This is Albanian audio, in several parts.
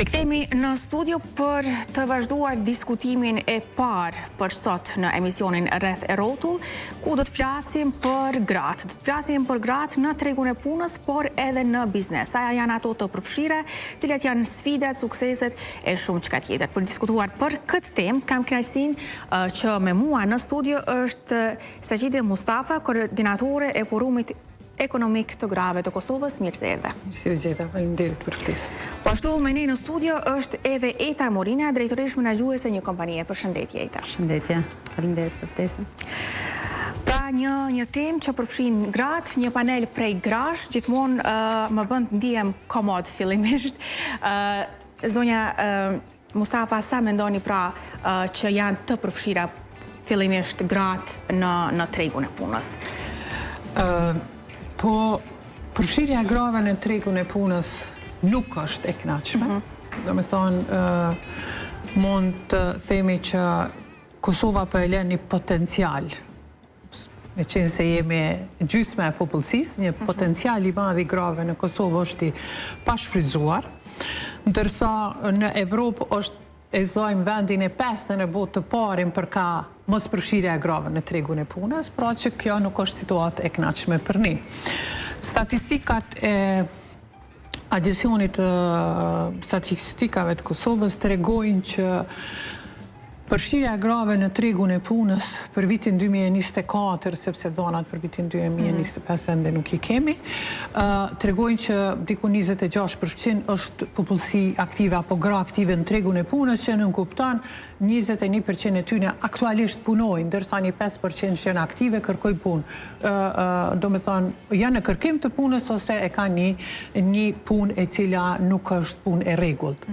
Rikthehemi në studio për të vazhduar diskutimin e parë për sot në emisionin Rreth e Rrotull, ku do të flasim për gratë. Do të flasim për gratë në tregun e punës, por edhe në biznes. Sa janë ato të përfshira, cilat janë sfidat, sukseset e shumë çka tjetër. Për diskutuar për këtë temë, kam kënaqësinë që me mua në studio është Sajide Mustafa, koordinatore e Forumit Ekonomik të Grave të Kosovës. Mirë se erdhe. Mirë gjeta, faleminderit për ftesë. Po ashtu me ne në studio është edhe Eta Morina, drejtoresh menaxhuese një kompanie. Përshëndetje Eta. Përshëndetje, faleminderit për ftesën. Pra një temë që përfshin gratë, një panel prej grash, gjithmonë më bën të ndihem komod fillimisht. Zonja Mustafa, sa mendoni pra që janë të përfshira fillimisht gratë në tregun e punës? Po, përfshirja e grave në tregun e punës nuk është e kënaqshme. Do me thonë, mund të themi që Kosova po e lën një potencial, me qenë se jemi gjysma e popullsisë, një potencial i madh i grave në Kosovë është i pashfryzuar, ndërsa në Evropë është e zojmë vendin e 5 në botë të parin për ka mos përfshirja e grave në tregun e punës, pra që kjo nuk është situatë e kënaqshme për ne. Statistikat e Agjencionit të Statistikave të Kosovës tregojnë që përfshirja e grave në tregun e punës për vitin 2024, sepse donat për vitin 2025 ende nuk i kemi, tregojnë që diku 26% është popullsi aktive apo gra aktive në tregun e punës, që nënkupton 21% e tyre aktualisht punojnë, ndërsa një 5% që janë aktive kërkojnë punë. Do me thonë, janë në kërkim të punës ose e ka një punë e cila nuk është punë e rregullt.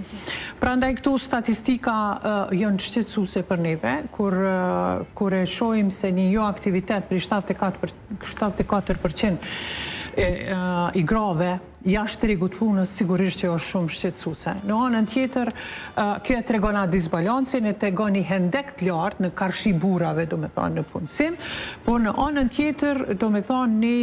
Prandaj këtu statistika janë shqetësuese për neve, kur e shohim se një jo aktivitet për 74% i grave jashtë tregut punës, sigurisht që është shumë shqetësuese. Në anën tjetër, kjo e tregon atë disbalancin, e tregon një hendek të lartë në karshi burrave, do me thonë, në punësim, por në anën tjetër, do me thonë, ne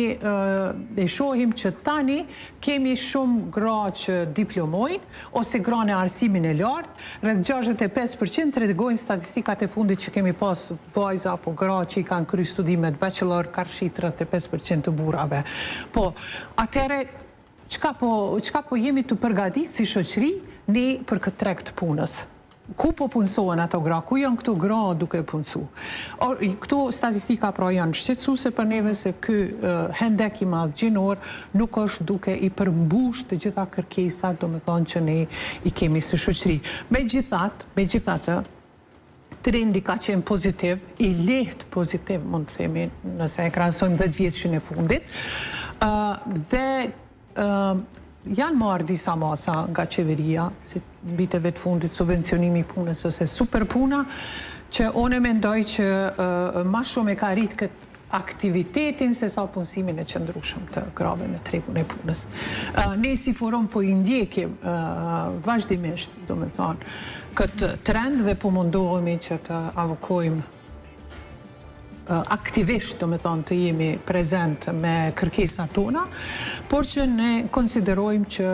e shohim që tani kemi shumë gra që diplomojnë, ose gra në arsimin e lartë, rreth 65% tregojnë statistikat e fundit që kemi pas vajza apo gra që i kanë kryer studimet bachelor, karshi 35% të burrave. Po, atëre Çka po jemi të përgatitur si shoqëri ne për këtë treg të punës? Ku po punësohen ato gra? Ku janë këto gra duke punësuar? Këto statistika pra janë shqetësuese për neve se ky hendek i madh gjinor nuk është duke i përmbush të gjitha kërkesat, domethënë që ne i kemi si shoqëri. Megjithatë, trendi ka qenë pozitiv, i lehtë pozitiv, mund të themi, nëse e krahasojmë 10 vjetëshin e fundit, dhe janë marrë disa masa nga qeveria, si viteve të fundit subvencionimi i punës ose superpuna, që unë mendoj që ma shumë e ka rritë këtë aktivitetin se sa punësimin e qëndrueshëm të grave në tregun e punës. Ne si forum po i ndjekim vazhdimisht, do me thonë, këtë trend dhe po mundohemi që të avokojmë aktivisht, do me thonë, të jemi prezent me kërkesat tona, por që ne konsiderojmë që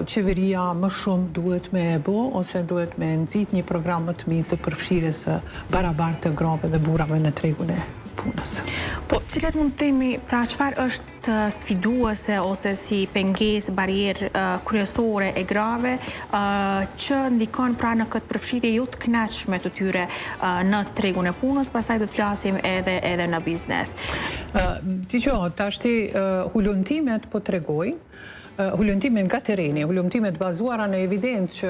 qeveria më shumë duhet me e bo, ose duhet me nxit një program më të mirë të përfshirjes së barabartë të grave dhe burrave në tregun e punës. Po, cilat mund të themi, pra çfarë është sfiduese ose si pengesë, barierë kryesore e grave që ndikon pra në këtë përfshirje jo të kënaqshme të tyre në tregun e punës, pastaj do të flasim edhe në biznes. Dgjoj, tashti hulumtimet po tregojnë, hulumtimet nga tereni, hulumtimet bazuara në evidencë që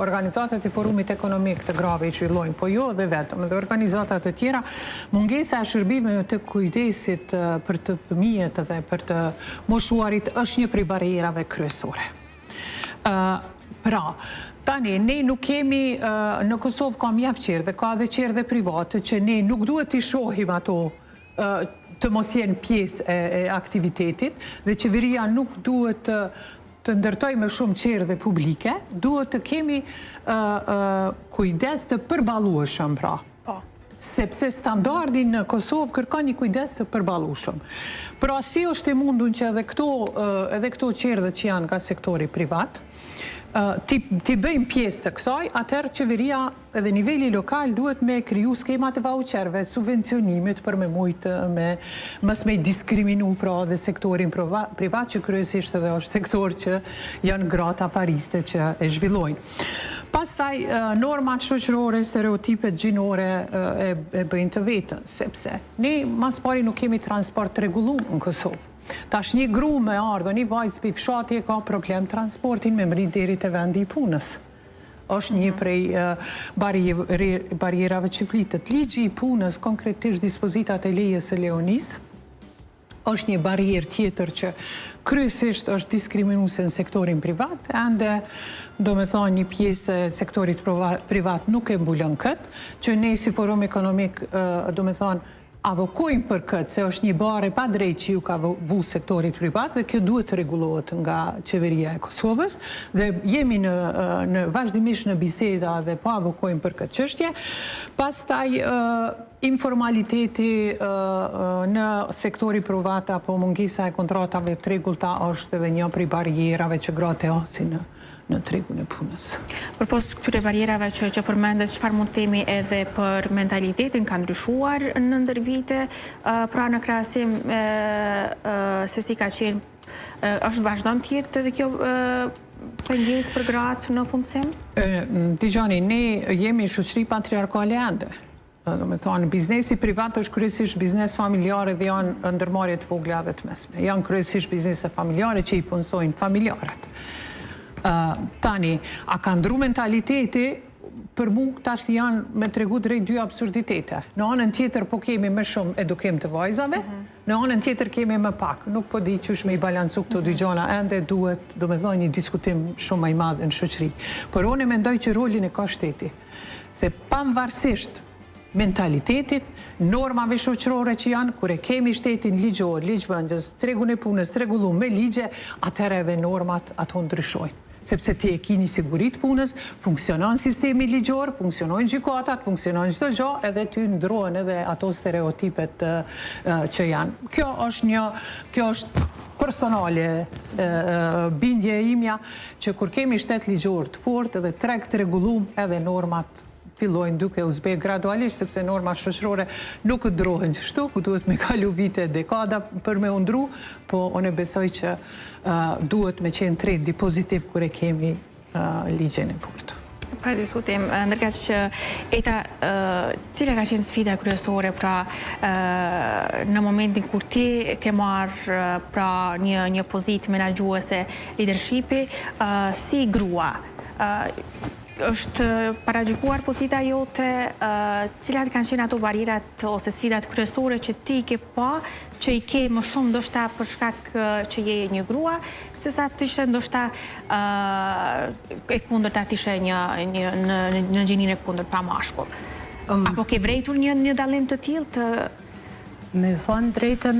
organizatat e Forumit Ekonomik të Grave i zhvillojnë, po jo dhe vetëm, dhe organizatat të tjera, mungesa e shërbimeve të kujdesit për të fëmijët dhe për të moshuarit është një prej barierave kryesore. Pra, tani, ne nuk kemi, në Kosovë ka mjaft qerë dhe ka dhe qerë dhe private, që ne nuk duhet t'i shohim ato të mos jenë pjesë e aktivitetit, dhe qeveria nuk duhet të ndërtoj me shumë qerë dhe publike, duhet të kemi kujdes të përballueshëm pra. Sepse standardi në Kosovë kërkon një kujdes të përballueshëm. Pra si është e mundun që edhe këto qerdhe që janë nga sektori privat, ti bëjmë pjesë të kësaj, atëherë qeveria edhe nivelli lokal duhet me kriju skemat e vaucherve, subvencionimit për me mujtë mës me diskriminu pra dhe sektorin privat që kryesisht edhe është sektor që janë gratë afariste që e zhvillojnë. Pastaj, normat shoqërore, stereotipet gjinore e bëjnë të vetën, sepse ne mas pari nuk kemi transport regullu në Kosovë. Tash një gru me ardhë, një vajzë për fshati e ka problem transportin me mri deri të vendi i punës. Është një prej barierave që flitet. Ligji i punës, konkretisht dispozitat e lejes e Leonis, është një barierë tjetër që kryesisht është diskriminuese në sektorin privat, ende do me thonë një pjesë e sektorit privat nuk e mbulon këtë, që ne si forum ekonomik do me thonë avokojmë për këtë, se është një bare pa drejt që ju ka vu sektorit privat dhe kjo duhet të regulohet nga qeveria e Kosovës dhe jemi në vazhdimisht në biseda dhe po avokojmë për këtë çështje. Pastaj informaliteti në sektori privat apo mungesa e kontratave të rregullta është edhe një prej barierave që gratë hasin në tregun e punës. Përpos këtyre barierave që përmendet, çfarë mund të themi edhe për mentalitetin ka ndryshuar në ndër vite, pra në krahasim se si ka qenë, është vazhdon të jetë edhe kjo pengesë për gratë në punësim? Dgjani, ne jemi shoqëri patriarkale ende. Do me thonë, biznesi privat është kryesisht biznes familjare dhe janë ndërmarrje të vogla dhe të mesme. Janë kryesisht biznese familjare që i punësojnë familjarët. Tani, a ka ndru mentaliteti, për mu tash janë me tregu drejt dy absurditete. Në anën tjetër po kemi më shumë edukim të vajzave, në anën tjetër kemi më pak. Nuk po di qysh me i balancu këto dy gjona, ende duhet, do me thojnë, një diskutim shumë më i madh në shoqëri. Por unë mendoj që rolin e ka shteti, se pavarësisht mentalitetit, normave shoqërore që janë, kur e kemi shtetin ligjor, ligjvendës, tregun e punës, rregullum me ligje, atëherë edhe normat ato ndryshojnë. Sepse ti e ki një sigurit punës, funksionon sistemi ligjor, funksionojnë gjykatat, funksionojnë çdo gjë, edhe ty ndrohen edhe ato stereotipet që janë. Kjo është personale bindje e imja, që kur kemi shtet ligjor të fortë edhe treg të rregullum, edhe normat fillojnë duke u zbe gradualisht, sepse normat shoqërore nuk ndrohen kështu, ku duhet me kalu vite, dekada për me undru, po unë besoj që duhet me qenë trendi pozitiv kur e kemi ligjen e fortë. Pa diskutim, ndërkaq që cila ka qenë sfida kryesore pra në momentin kur ti ke marrë pra një pozitë menaxhuese leadershipi si grua, është paragjykuar pozita jote, cilat kanë qenë ato barierat ose sfidat kryesore që ti ke pa, që i ke më shumë ndoshta për shkak që je një grua, sesa të ishte ndoshta e kundërta të ishe në gjinin e kundërt pra mashkull. Apo ke vrejtur një dallim të tillë të... Me thonë drejtën,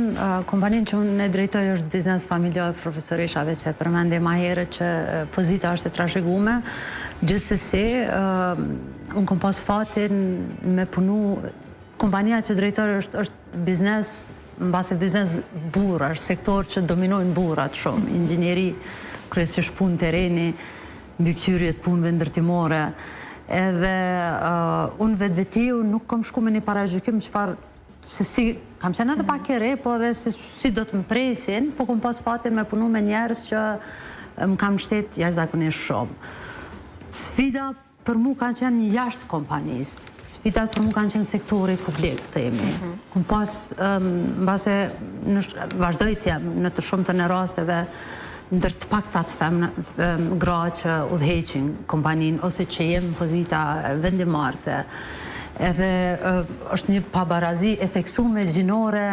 kompaninë që unë e drejtoj është biznes familjar profesorishave që përmende ma herët që pozita është e trashëgume. Gjithsesi, unë kom pas fatin me punu, kompania që drejtoj është biznes, në base biznes burra, është sektor që dominojnë burrat shumë, inxhinieri, kryesisht punë tereni, mbikëqyrjet punëve ndërtimore. Edhe unë vetë nuk kom shku me një paragjykim çfarë se si, kam qenë edhe pak e re, po edhe si do të më presin, po kom pas fatin me punu me njerës që më kam shtet jashtëzakonisht shumë. Sfida për mu kanë qenë jashtë kompanisë, sfida për mu kanë qenë sektori publik, themi. Kom pas, mbase vazhdoj t'jem në të shumë të në rasteve, ndër të pak të gra që udheqin kompaninë, ose që jem pozita vendimarse, edhe është një pabarazi e theksuar gjinore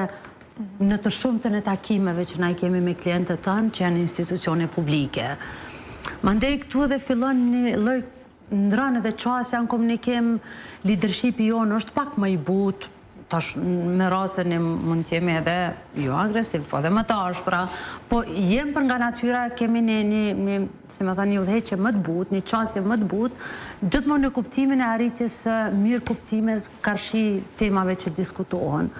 në të shumtën e takimeve që na i kemi me klientët tanë që janë institucione publike. Mandej këtu edhe fillon një lloj ndrënë dhe qasja në komunikim, leadershipi jonë është pak më i butë, tash me rastën e mund të jemi edhe jo agresiv, po edhe më të ashpra, po jem për nga natyra kemi një si më thënë, një udhëheqje më të butë, një qasje më të butë, gjithmonë në kuptimin e arritjes mirë kuptimet karshi temave që diskutohen.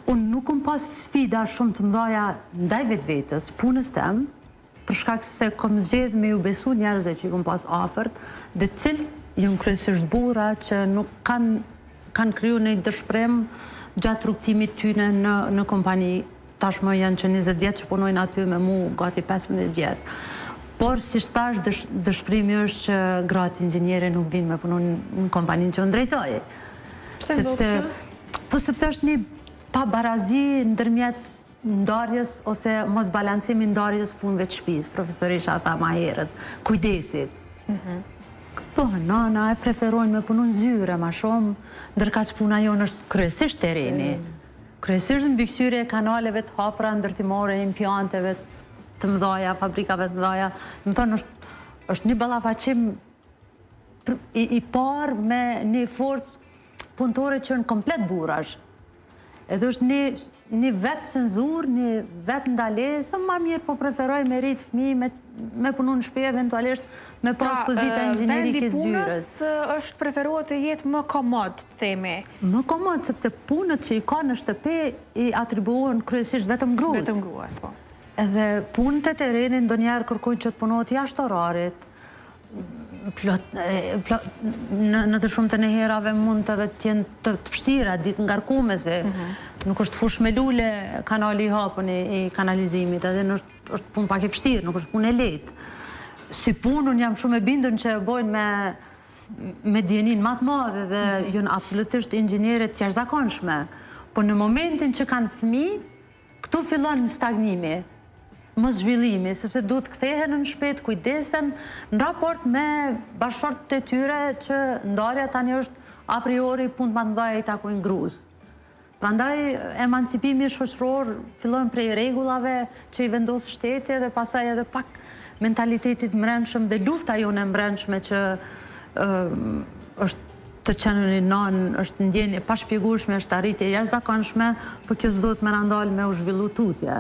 Unë nuk kom pas sfida shumë të mëdhaja ndaj vetës, punës tem, për shkak se kom zgjedh me ju besu njerëzve që i kom pas afërt, dhe cilë jënë kryesisht burra që nuk kanë kriju një dëshpërim gjatë rrugtimit tyne në kompani. Tashmë janë që 20 vjetë që punojnë aty me mu gati 15 vjetë. Por si shtash dëshpërimi është që gratë inxhiniere nuk vinë me punu në kompaninë që unë drejtoj. Sepse është një pabarazi ndërmjet ndarjes ose mos balancimi ndarjes punëve të shtëpisë, profesorisha tha ma herët, kujdesit. Po, nana e preferojnë me punu në zyre ma shumë, ndërka që puna jonë është kryesisht tereni. Kryesisht në bikëqyrje e kanaleve të hapra, ndërtimore, impianteve të mëdhaja, fabrikave të mëdhaja. Më thonë, është një ballafaqim i parë me një forcë punëtore që në komplet burrash. Edhe është një vetë cenzur, një vetë ndalesë, ma mirë po preferoj me rritë fëmijë, me punu në shtëpi, eventualisht me pas pozita inxhinerike zyrës. Vendi punës është preferuar të jetë më komod, themi. Më komod, sepse punët që i ka në shtëpi i atribuohen kryesisht vetëm gruas. Vetëm gruas, po. Edhe punët e terenit ndonjëherë kërkojnë që të punohet jashtë orarit. Në të shumë të neherave mund të tjenë të vështira, ditë ngarkume, se nuk është fush me lule kanali i hapën i kanalizimit, edhe është punë pak e vështirë, nuk është punë e lehtë. Si punë, unë jam shumë e bindën që bojnë me djenin matë madhe dhe jënë absolutisht inxhiniere të jashtëzakonshme. Po në momentin që kanë fëmijë, këtu fillon stagnimi, mos zhvillimi, sepse duhet kthehen në shpejt, kujdesen në raport me bashkëshortët e tyre që ndarja tani është a priori punë më të mëdha i takojnë gruas. Prandaj emancipimi shoqëror fillon prej rregullave që i vendos shteti dhe pastaj edhe pak mentalitetit brendshëm dhe lufta jone e brendshme që është të qenë një nanë, është ndjenje pa shpjegueshme, është arritje jashtëzakonshme, por kjo s'duhet me randal me u zhvillu tutje.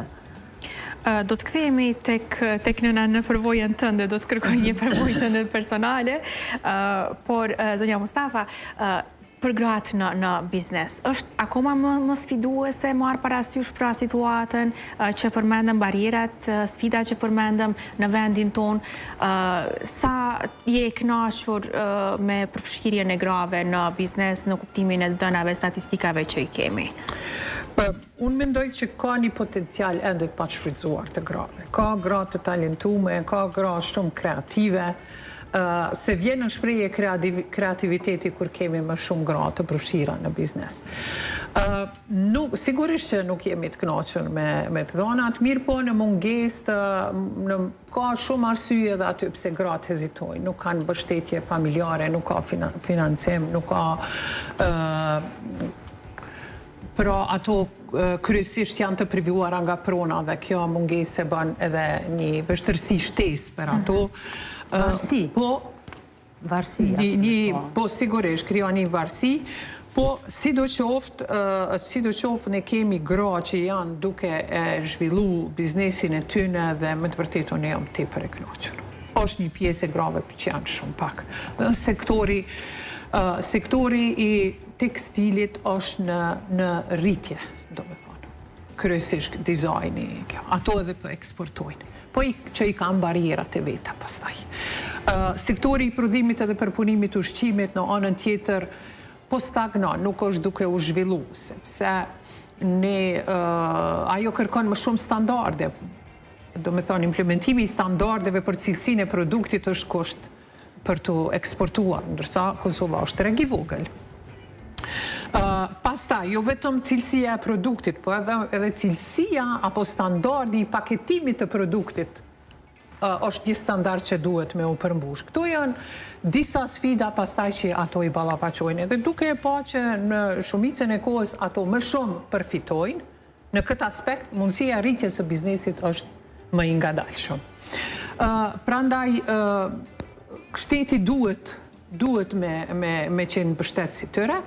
Do të kthehemi tek nëna në përvojën tënde, do të kërkoj një përvojë tënde personale, por zonja Mustafa, për gratë në biznes, është akoma më sfiduese marrë parasysh pra situatën që përmendëm barierat, sfida që përmendëm në vendin tonë, sa je kënaqur me përfshirjen e grave në biznes në kuptimin e dënave statistikave që i kemi? Unë mendoj që ka një potencial ende të pashfrytzuar të grave. Ka gra të talentume, ka gra shumë kreative, se vjen në shprehje kreativiteti kur kemi më shumë gra të përfshira në biznes. Sigurisht që nuk jemi të kënaqur me të dhënat, mirë po në mungesë ka shumë arsye dhe aty pse gratë hezitojnë, nuk kanë mbështetje familjare, nuk ka financim, nuk ka pra ato kryesisht janë të privuara nga prona dhe kjo mungesë bën edhe një vështirësi shtesë për ato. Varësi. Varësi. Po sigurisht krijon një varësi, po sidoqoftë ne kemi gra që janë duke e zhvillu biznesin e tyne dhe me të vërtetë unë jam tepër e kënaqur. Është një pjesë e grave që janë shumë pak. Sektori i tekstilit është në rritje, do me thonë. Kryesisht dizajni, ato edhe për eksportojnë. Po që i kanë barierat e veta pastaj. Sektori i prodhimit edhe përpunimit ushqimit në anën tjetër po stagnon, nuk është duke u zhvillu, sepse ajo kërkon më shumë standarde. Do me thonë, implementimi i standardeve për cilësinë e produktit është kusht për të eksportuar, ndërsa Kosova është treg i vogël. Pastaj, jo vetëm cilësia e produktit, po edhe cilësia apo standardi i paketimit të produktit është një standard që duhet me u përmbush. Këto janë disa sfida pastaj që ato i ballafaqojnë. Dhe duke e pa që në shumicën e kohës ato më shumë përfitojnë, në këtë aspekt mundësia rritjes së biznesit është më i ngadalshëm. Prandaj shteti duhet me qenë mbështetësi tyre.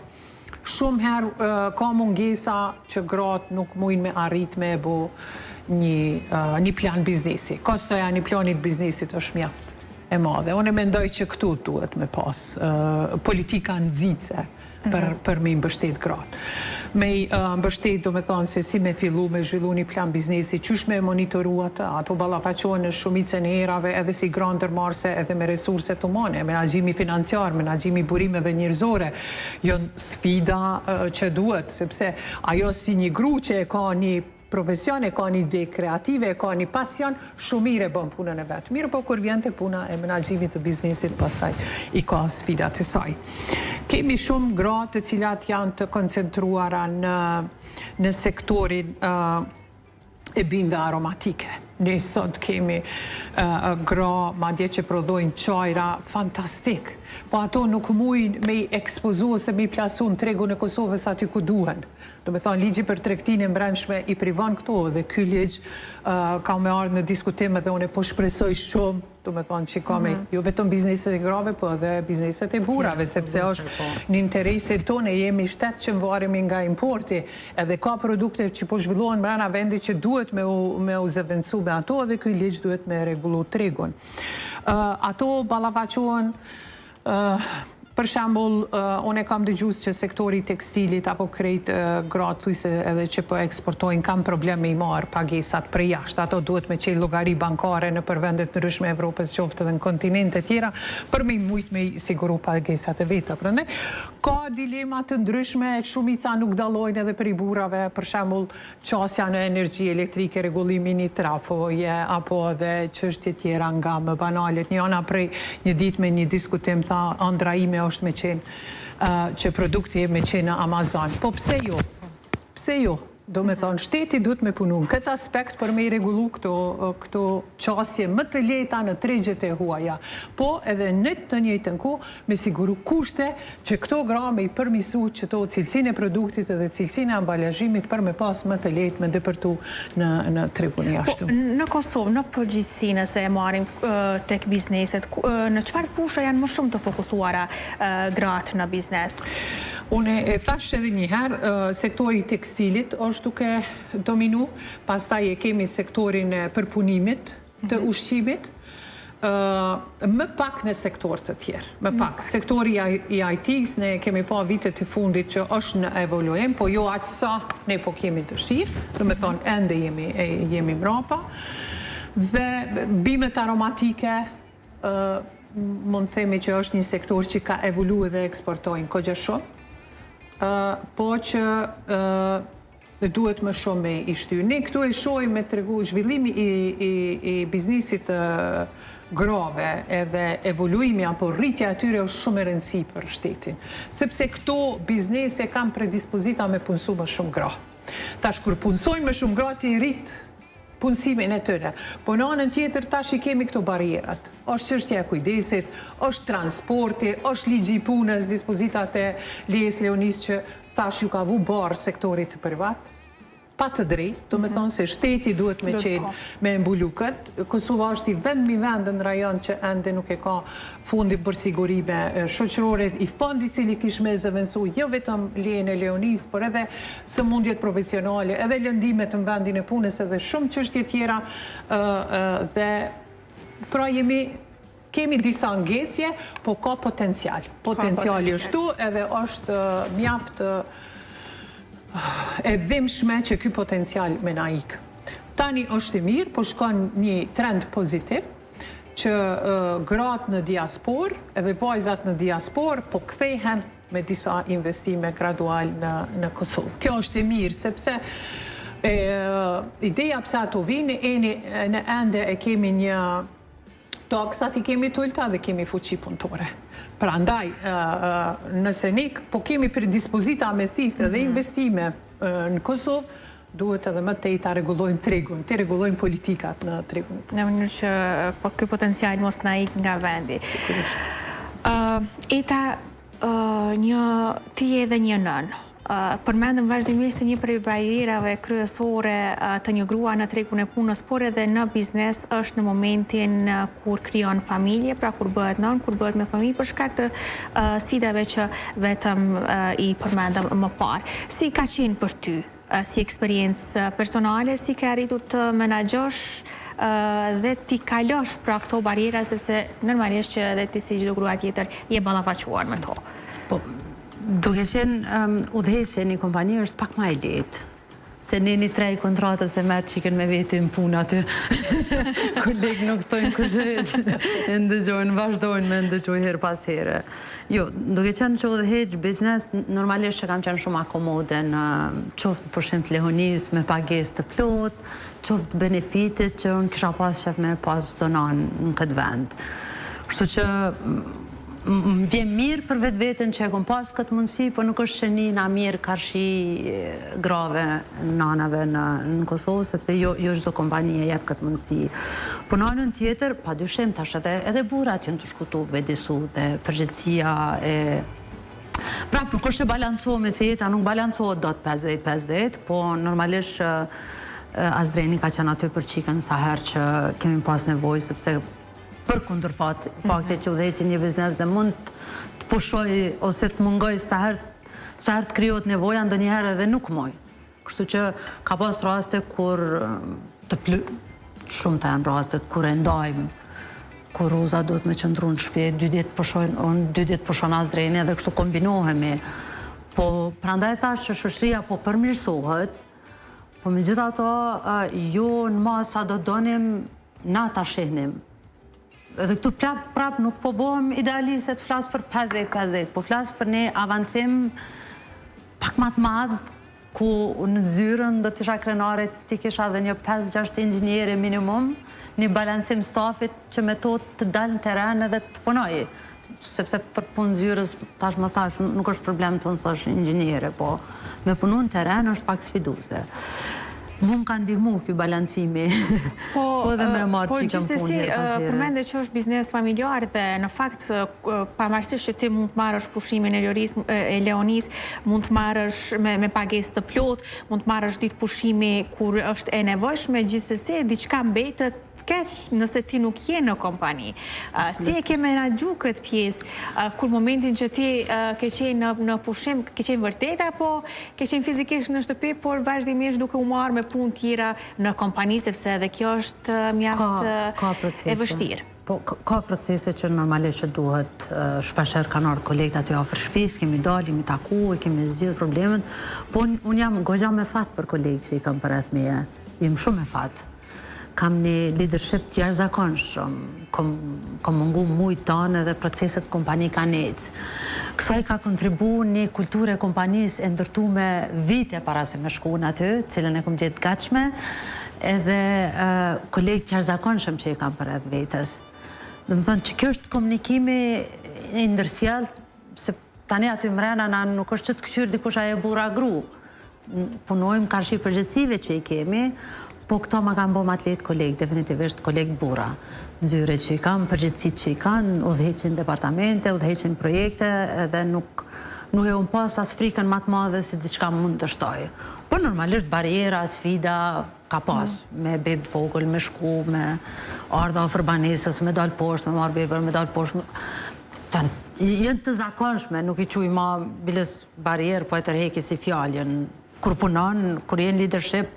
Shumë herë ka mungesa që gratë nuk mujnë me arrit me bo një plan biznesi. Kostoja një planit biznesit është mjaft e madhe. Unë mendoj që këtu duhet me pas politika nxitse për me mbështet gratë. Me mbështet do me thonë se si me fillu me zhvillu një plan biznesi, qysh me monitoru ato ballafaqohen në shumicën e erave edhe si granë ndërmarrëse edhe me resurset umane, menaxhimi financiar, menaxhimi burimeve njerëzore, janë sfida që duhet, sepse ajo si një gru që e ka një profesion, e ka një ide kreative, e ka një pasion, shumë mire bën punën e vetë. Mirë, po kur vjen të puna e menaxhimit të biznesit, pastaj i ka sfidat e saj. Kemi shumë gra të cilat janë të koncentruara në sektorin e bimëve aromatike. Ne sot kemi gra, madje që prodhojnë çajra fantastik, po ato nuk mujnë me i ekspozu ose me i plasu në tregun e Kosovës aty ku duhen. Do me thonë, ligji për tregtinë e brendshme i privon këto, dhe ky ligj ka me ardhur në diskutim dhe unë po shpresoj shumë, do me thonë, që ka me jo vetëm bizneset e grave, po edhe bizneset e burrave, sepse është në intereset tonë, jemi shtet që mvaremi nga importi, edhe ka produkte që po zhvillohen brenda vendit që duhet me u zëvendësu me ato, dhe ky ligj duhet me rregullu tregun. Ato ballafaqohen për shembull, unë kam dëgjuar që sektori tekstilit apo krejt gratë thuajse edhe që po eksportojnë kanë probleme i marr pagesat për jashtë. Ato duhet me qenë llogari bankare në vendet të ndryshme Evropës, qoftë edhe në kontinente tjera, për me mujt me siguru pagesat e veta. Prandaj ka dilema të ndryshme, shumica nuk dallojnë edhe për i burrave, për shembull qasja në energji elektrike, rregullimi i trafoje apo edhe çështje tjera nga më banalet. Një ana prej një ditë me një diskutim tha ëndra ime është me qenë që produkti me qenë në Amazon. Po pse jo? Pse jo? Do me thonë, shteti duhet me punu në këtë aspekt për me i regullu këto qasje më të leta në tregjet e huaja. Po edhe në të njëjtën kohë me siguru kushte që këto gra me i përmisu që to cilësinë e produktit edhe cilësinë e ambalazhimit për me pas më të letë me dëpërtu në tregun jashtë. Në Kosovë, në përgjithësi nëse e marrim tek bizneset, në çfarë fusha janë më shumë të fokusuara gratë në biznes? Unë e thash edhe një herë, sektori tekstilit është duke dominu, pastaj e kemi sektorin e përpunimit të ushqimit, më pak në sektor të tjerë, më pak. Sektori i IT-s ne kemi pa vitet e fundit që është në evoluim, po jo aq sa ne po kemi dëshirë, do me thonë ende jemi mrapa, dhe bimet aromatike mund të themi që është një sektor që ka evolu dhe eksportojnë kogja shumë, po që duhet më shumë me i shtyr. Ne këtu e shohim me tregu zhvillimi i biznesit grave edhe evoluimi apo rritja atyre është shumë e rëndësi për shtetin. Sepse këto biznese kanë predispozita me punësu më shumë gra. Tash kur punësojnë më shumë gra ti rrit punësimin e tëre. Po në anën tjetër tash i kemi këto barierat. Është çështja e kujdesit, është transporti, është ligji i punës, dispozitat e lejes leonis që tash ju ka vu barë sektorit të privat. Pa të drejtë, do me thonë se shteti duhet me qenë me mbulu këtë. Kosova është i vendmi vend në rajon që ende nuk e ka fondi për sigurime shoqërore, i fondi cili kish me zëvendësu jo vetëm lejen e leonis, por edhe sëmundjet profesionale, edhe lëndimet në vendin e punës, edhe shumë çështje tjera, dhe pra kemi disa ngecje, po ka potencial. Potenciali është tu edhe është mjaft e dhimbshme që ky potencial me na ikë. Tani është i mirë, po shkon një trend pozitiv që gratë në diaspor edhe vajzat në diaspor po kthehen me disa investime gradual në Kosovë. Kjo është e mirë sepse ideja pse ato vinë në ende e kemi një taksat i kemi tulta dhe kemi fuqi punëtore. Pra ndaj, nëse ne po kemi predispozita me thithë dhe investime në Kosovë, duhet edhe më tej ta rregullojmë tregun, të rregullojmë politikat në tregun. Në mënyrë që ky potencial mos na ikë nga vendi. Eta, ti edhe një nën. Përmendëm vazhdimisht një prej barierave kryesore të një grua në tregun e punës, por edhe në biznes është në momentin kur krijon familje, pra kur bëhet nën, kur bëhet me fëmijë, për shkak të sfidave që vetëm i përmendëm më parë. Si ka qenë për ty si eksperiencë personale, si ke arritur të menaxhosh dhe ti kalosh pra këto barjera, sepse normalisht që edhe ti si çdo grua tjetër je ballafaquar me to. Po, duke qenë udhëheqja në një kompani është pak më e lehtë. Se një 3 kontratës e merë qiken me veti në punë aty. Kolegë nuk tojnë kërgjët, e ndëgjojnë, vazhdojnë me ndëgjoj her pas here. Jo, duke qenë që udhëheq biznes, normalisht që kam qenë shumë akomode në qoftë përshimt të lehonis me pagesë të plot, qoftë benefitit që unë kisha pas qef me pas zonan në këtë vend. Kështu që më vjen mirë për vetë vetën që e kom pas këtë mundësi, po nuk është që një mirë karshi grave nanave në Kosovë, sepse jo çdo kompani e jep këtë mundësi. Po në anën tjetër, pa dyshim tash edhe burrat janë të shkutu vedisu dhe përgjithësia e... Prapë nuk është që balancohemi se jeta nuk balancohet dot 50-50, po normalisht Azdreni ka qenë aty për çikën sa herë që kemi pas nevojë, sepse për kundër fakte që udhëheqin një biznes dhe mund të pushoj ose të mungoj sa herë të krijohet nevoja, ndonjëherë edhe nuk moj. Kështu që ka pas raste kur shumë të janë rastet kur e ndajmë, kur Ruza duhet me qëndru në shtëpi, 2 ditë pushojnë, unë 2 ditë pushon Azdreni edhe kështu kombinohemi. Po prandaj thash që shoqëria po përmirësohet, po megjithatë jo në masa do donim na ta shihnim. Edhe këtu prap nuk po bëhem idealiste të flas për 50-50, po flas për një avancim pak më të madh, ku në zyrën do të isha krenare ti kisha dhe një 5-6 inxhiniere minimum, një balancim stafit që me to të dalë në teren edhe të punoj. Sepse për punë zyrës, tash më thash, nuk është problem të nësë është inxhiniere, po me punu në teren është pak sfiduese. Mu më ka ndihmu kjo balancimi, po dhe me marë që i kam punë herë pas here. Përmende që është biznes familjar dhe në fakt, pavarësisht që ti mund të marrësh pushimin e Leonis, mund të marrësh me pagesë të plot, mund të marrësh ditë pushimi kur është e nevojshme, gjithsesi diçka mbetet keq nëse ti nuk je në kompani. Si e ke menaxhu këtë pjesë, kur momentin që ti ke qenë në pushim, ke qenë vërtet apo ke qenë fizikisht në shtëpi, por vazhdimisht duke u marrë me punë tjera në kompani, sepse edhe kjo është mjaft e vështirë. Po, ka procese që normalisht që duhet, shpesher kanë ardhur kolegët aty afër shtëpisë, kemi dalë, kemi taku, kemi zgjidhur problemet, po unë jam goxha me fat për kolegët që i kam përreth meje. Jam shumë me fat. Kam një leadership të jashtëzakonshëm, kom mungu mujtë tanë edhe proceset kompani kanë ecë. Kësaj ka kontribu një kulturë e kompanisë e ndërtu me vite para se me shku në aty, cilën e kom gjetë gatshme, edhe kolegë të jashtëzakonshëm që i kam përreth vetës. Dhe më thonë që kjo është komunikimi i ndërsjellë, se tani aty mrena na nuk është që të këqyrë dikush ajo burra gru. Punojmë karshi përgjithësive që i kemi, po këto ma kanë bo më atlet kolegë, definitivisht kolegë bura. Zyre që i kanë, përgjithësit që i kanë, udhëheqin departamente, udhëheqin projekte, edhe nuk e unë pas as frikën më të madhe si diçka mund të shtoj. Po normalisht barjera, sfida ka pas, me bebë vogël, me shku, me ardha ofër banesës, me dalë poshtë, me marrë bebër, me dalë poshtë. Jënë të zakonshme, nuk i quj ma biles barjerë, po e tërheki si fjallën. Kur punon, kur jenë leadership,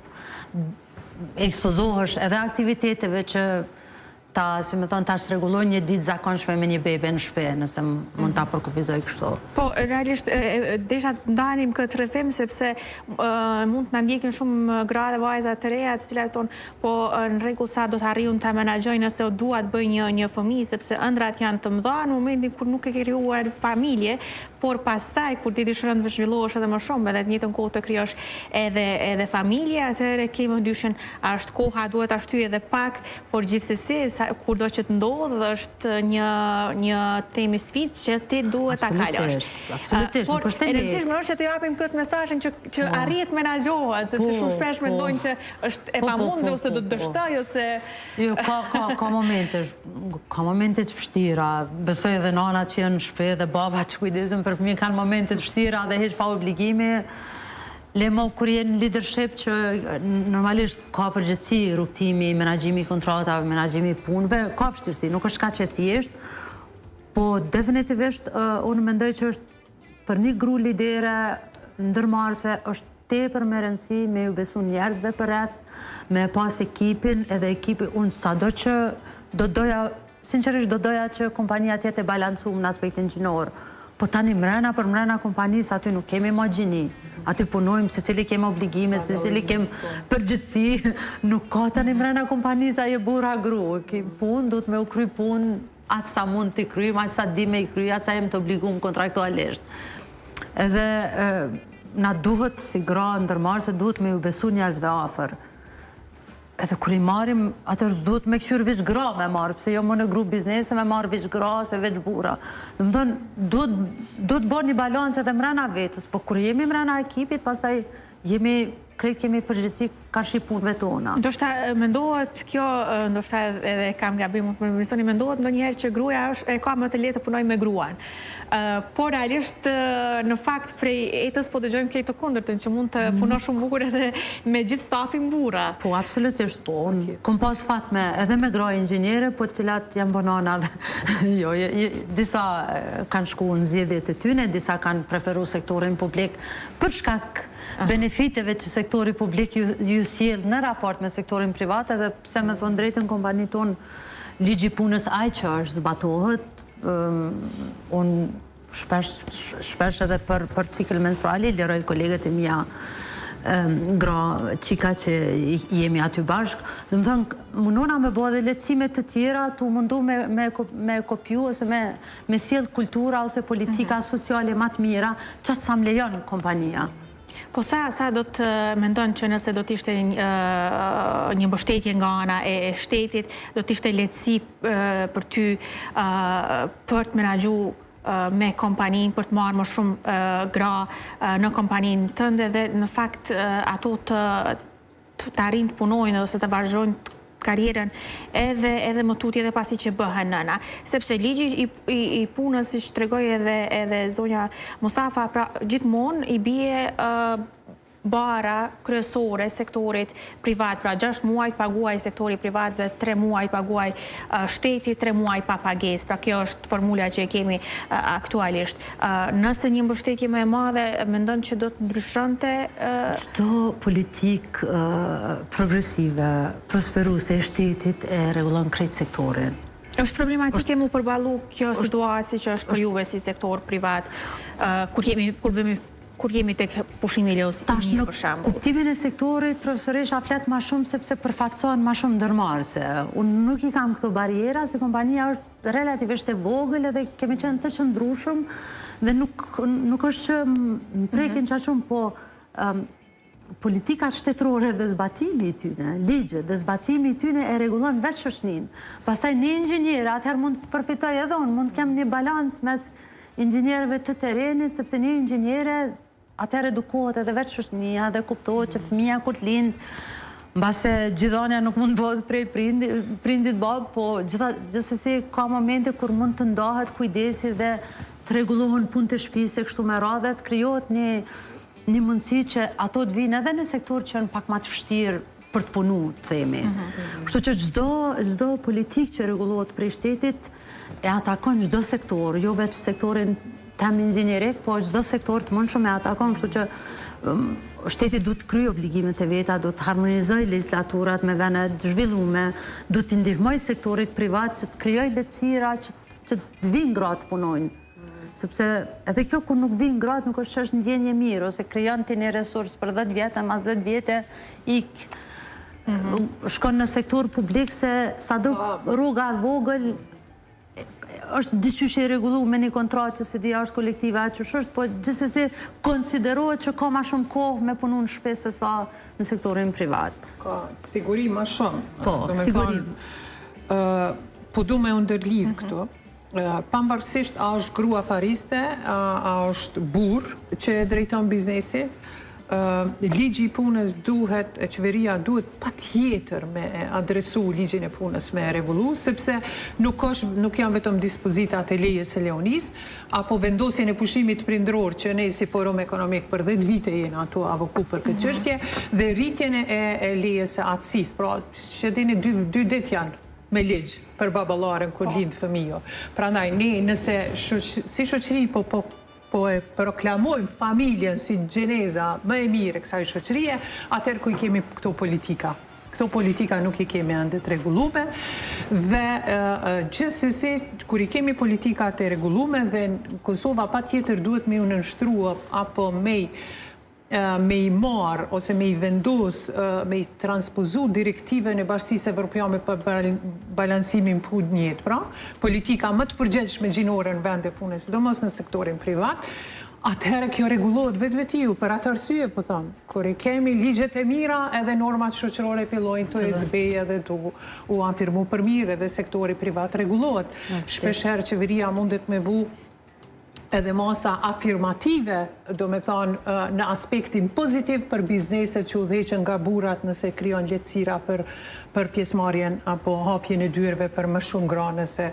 ekspozohesh edhe aktiviteteve që si me thonë, ta shregulloj një ditë zakonshme me një bebe në shpe, nëse mund ta përkufizoj kështu. Po, realisht, desha të ndanim këtë rrëfim, sepse mund të ndjekin shumë gra dhe vajza të reja, të cilat tonë, po në rregull sa do të arrijun të menaxhoj nëse o dua të bëj një fëmijë, sepse ëndrat janë të mëdha në momentin kur nuk e ke krijuar familje, por pastaj kur ti dëshiron të zhvillohesh edhe më shumë, edhe të njëjtën kohë të krijosh edhe familje, atëherë kemi dyshën është koha duhet ta shtyjë edhe pak, por gjithsesi kur do që të ndodhë është një temë sfidë që ti duhet ta kalosh. Absolutisht, por e rëndësishme është që të japim këtë mesazhin që arrit menaxhohet, sepse shumë shpesh mendojnë që është e pamundur ose do të dështoj ose jo, ka momente të vështira. Besoj edhe nana që janë në shtëpi dhe baba që kujdesen për fëmijë kanë momente të vështira dhe hiç pa obligime. Lemo kur jenë leadership që normalisht ka përgjithësi rrugtimi, menaxhimi i kontratave, menaxhimi i punëve, ka vështirësi, nuk është kaq e thjeshtë, po definitivisht unë mendoj që është për një gru lidere ndërmarrëse është tepër me rëndësi me ju besu njerëzve për rreth, me pas ekipin, edhe ekipi unë sado që sinqerisht do doja që kompania tjetë e balancuar në aspektin gjinor. Po tani mrena për mrena kompanisë aty nuk kemi ma gjini. Aty punojmë, se cili kemi obligime, se cili kemi përgjithsi. Nuk ka tani mrena kompanisë aje bura gru. Punë, du të me u kry punë, atë sa mund të kryjmë, atë sa di me i kryjë, atë sa jem të obligumë kontraktualisht. Edhe na duhet si gra ndërmarë, se duhet me ju besu njerëzve afer. Edhe kur i marim, atër duhet me këshur vish gra me marë, pëse jo më në grup biznese me marë vish gra se veç bura. Dhe më tonë, duhet bërë një balancet e mrena vetës, po kur jemi mrena ekipit, pasaj krejt kemi përgjithsi ka shqipunve tona. Ndoshta mendohet kjo, ndoshta edhe kam gabim, mendohet ndonjëherë që gruaja e ka më të lehtë të punojë me gruan. Por realisht në fakt prej etës po dëgjojmë këtë të kundërtën që mund të punosh shumë bukur edhe me gjithë stafin burra. Po absolutisht po. Kom pas fatme edhe me gra inxhiniere, po të cilat janë banana. Jo, disa kanë shku në zgjedhjet e tyre, disa kanë preferuar sektorin publik për shkak benefiteve që sektori publik ju sjell në raport me sektorin privat, edhe pse me thonë drejtën kompani tonë ligji punës ai që është zbatohet. Unë shpesh edhe për cikël menstruali liroj kolegët e mia gra qika që jemi aty bashk. Dhe më thënë, mundona me bo dhe lehtësime të tjera, tu mundu me kopju ose me sjell kultura ose politika sociale më të mira, qatë sa më lejon kompania. Po sa do të mendon që nëse do t'ishte një mbështetje nga ana e shtetit, do t'ishte lehtësi për ty për të menaxhu me kompaninë, për të marrë më shumë gra në kompaninë tënde dhe në fakt ato të arrijnë të punojnë ose të vazhdojnë karrierën edhe më tutje dhe pasi që bëhen nëna. Sepse ligji i punës, si që tregoj edhe zonja Mustafa, pra gjithmonë i bie bara kryesore sektorit privat, pra 6 muaj paguaj sektori privat dhe 3 muaj paguaj shteti, 3 muaj pa pagesë. Pra kjo është formula që e kemi aktualisht. Nëse një mbështetje më e madhe, mendon që do të ndryshonte? Çdo politik progresive, prosperuese e shtetit e rregullon krejt sektorin. Është problematike mu përballu kjo situaci që është për juve si sektor privat, kur jemi tek pushimi i leos njës për shembull. Kuptimin e sektorit profesoresha flet më shumë sepse përfaqëson më shumë ndërmarrëse. Unë nuk i kam këto bariera se kompania është relativisht e vogël edhe kemi qenë të qëndrueshëm dhe nuk është që më prekin qa shumë, po politikat shtetërore dhe zbatimi i tyne, ligjet dhe zbatimi i tyne e rregullon vetë shoqërinë. Pastaj një inxhinier atëherë mund të përfitoj edhe unë, mund të kem një balans mes inxhinierëve të terenit, sepse një inxhiniere atëherë edukohet edhe vetë shoqënia dhe kuptohet që fëmia kur të lind, mbase gjithënia nuk mund të bëhet prej prindit bab, po gjithsesi ka momente kur mund të ndahet kujdesi dhe të rregullohen punë të shtëpisë e kështu me radhë, të krijohet një mundësi që ato të vinë edhe në sektor që janë pak më të vështirë për të punu, themi. Kështu që çdo politikë që rregullohet prej shtetit e atakon çdo sektor, jo vetëm sektorin tem inxhinierik, po çdo sektor të mundshëm e atakon, kështu që shteti duhet të kryejë obligimet e veta, duhet të harmonizojë legislaturat me vende të zhvilluara, duhet të ndihmojë sektorit privat që të krijojë lehtësira që të vinë gratë punojnë. Sepse edhe kjo kur nuk vinë gratë nuk është ndjenje mirë, ose krijon ti një resurs për 10 vjetë, mas 10 vjetë ik. Shkon në sektor publik se sado rruga vogël është diçysh e rregulluar me një kontratë që si di është kolektive aq është, po gjithsesi konsiderohet që ka më shumë kohë me punu në shtëpi se sa në sektorin privat. Ka siguri më shumë. Po, siguri. Po du me ndërlidh këtu. Pavarësisht a është grua fariste, a është burr që e drejton biznesin, ligji i punës duhet, e qeveria duhet patjetër me adresu ligjin e punës me rregullu, sepse nuk janë vetëm dispozitat e lejes së Leonis, apo vendosjen e pushimit prindëror që ne si Forum Ekonomik për 10 vite jena ato avoku për këtë çështje, dhe rritjen e lejes së atësisë. Pra, që dini 2 det janë me ligj për baballaren kur lind fëmijë. Prandaj ne nëse si shoqëri po po e proklamojmë familjen si gjeneza më e mirë e kësaj shoqërie, atëherë ku i kemi këto politika. Këto politika nuk i kemi ende të regulume dhe gjithsesi kur i kemi politika të regulume dhe Kosova pa tjetër duhet me u nënshtrua apo me i marë ose me i vendos, me i transpozu direktive në Bashkisë Evropiane për balansimin punët, pra, politika më të përgjithshme gjinore në vende punës, sidomos në sektorin privat, atëherë kjo regulohet vetvetiju, për atë arsye, po thëmë, kur i kemi ligjet e mira edhe normat shoqërore fillojnë të SB edhe të u afirmu për mirë edhe sektori privat regulohet. Shpesherë qeveria mundet me vu edhe masa afirmative, do me thonë, në aspektin pozitiv për bizneset që udheqen nga burat nëse kryon lehtësira për pjesëmarrjen apo hapjen e dyreve për më shumë gra nëse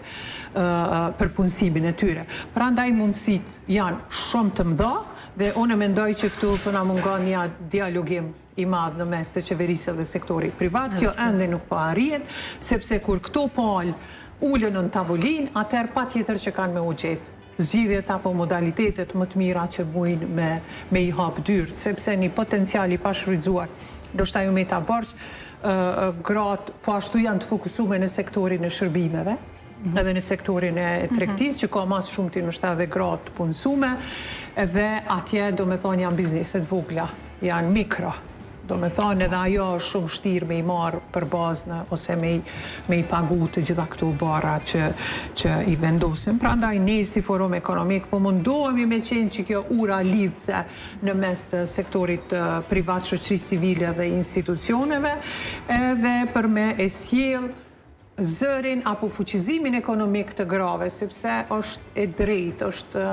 për punësimin e tyre. Prandaj mundësit janë shumë të mëdha dhe unë mendoj që këtu përna mungon një dialogim i madh në mes të qeverisë dhe sektorit privat. Kjo ende nuk po arrihet, sepse kur këto palë ulën në tavolinë, atëherë patjetër që kanë me u gjetë zgjidhjet apo modalitetet më të mira që bujnë me i hap dyrt, sepse një potencial i pashfrytzuar, do shta ju me ta borç, gratë po ashtu janë të fokusume në sektorin e shërbimeve, edhe në sektorin e tregtisë, që ka mas shumë të nështë edhe gratë punësume, edhe atje do me thonë janë bizneset vogla, janë mikro. Do me thonë edhe ajo është shumë vështirë me i marë për bazë ose me i pagu të gjitha këtu bara që i vendosim. Pra ndaj ne si forum ekonomik po mundohemi me qenë që kjo ura lidhse në mes të sektorit privat, shoqërisë civile dhe institucioneve, edhe për me e sjell zërin apo fuqizimin ekonomik të grave, sepse është e drejtë, është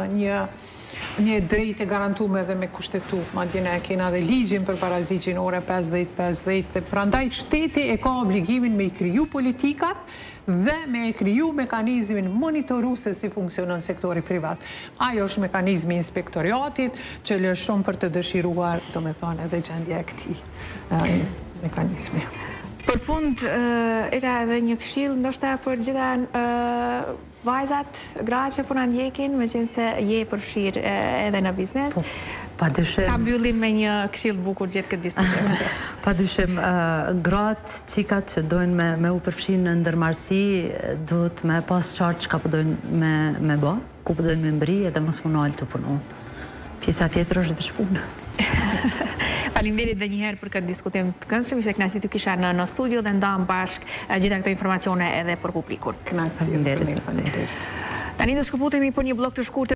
një drejt e garantume dhe me kushtetu. Madje ne kena dhe ligjin për parazi gjinore 50-50 dhe prandaj shteti e ka obligimin me i kriju politikat dhe me e kriju mekanizmin monitoruese si funksionon sektori privat. Ajo është mekanizmi inspektoriatit që lë shumë për të dëshiruar, do me thonë, edhe gjendje e këtij mekanizmi. Për fund, era edhe një këshill, ndoshta për gjitha vajzat, gra që po na ndjekin, me qenë se je përfshirë edhe në biznes. Padyshim. Ta mbyllim me një këshill bukur gjithë këtë diskutim. Padyshim, gratë, qikat që dojnë me u përfshirë në ndërmarrësi, duhet me pas qartë çka po dojnë me bë, ku po dojnë me mbri edhe mos munal të punu. Pjesa tjetër është veç punë. Faleminderit dhe njëherë për këtë diskutim të këndshëm, ishte kënaqësi të kisha në studio dhe ndam bashk gjitha këto informacione edhe për publikun. Kënaqësi. Faleminderit. Tani do shkëputemi për një blok të shkurtër.